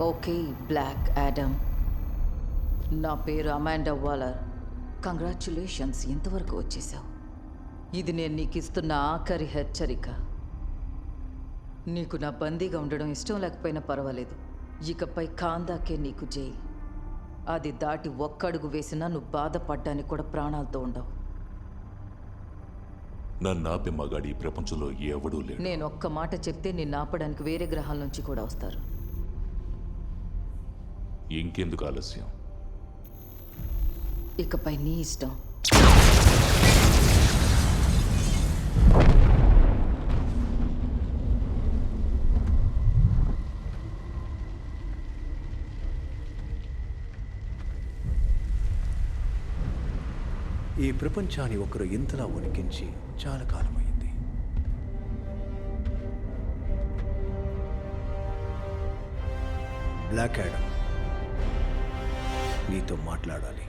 Okay black Adam, నా పేరు అమాండా Waller. Congratulations, ఇంతవరకు వచ్చేసావు. ఇది నేను నీకు ఇస్తున్న ఆఖరి హెచ్చరిక. నీకు నా బందీగా ఉండడం ఇష్టం లేకపోయినా పర్వాలేదు. ఇకపై కాందాకే నీకు జైలు. అది దాటి ఒక్కడుగు వేసినా నువ్వు బాధపడ్డానికి కూడా ప్రాణాలతో ఉండవు. నన్ను ఆపే మగాడి ఈ ప్రపంచంలో ఎవడూ లేడు. నేను ఒక్క మాట చెప్తే నిన్ను ఆపడానికి వేరే గ్రహాల నుంచి కూడా వస్తారు. ఇంకెందుకు ఆలస్యం? ఇకపై నీ ఇష్టం. ఈ ప్రపంచాన్ని ఒకరు ఇంతలా వణికించి చాలా కాలమైంది. బ్లాక్ యాడమ్ నీతో మాట్లాడాలి.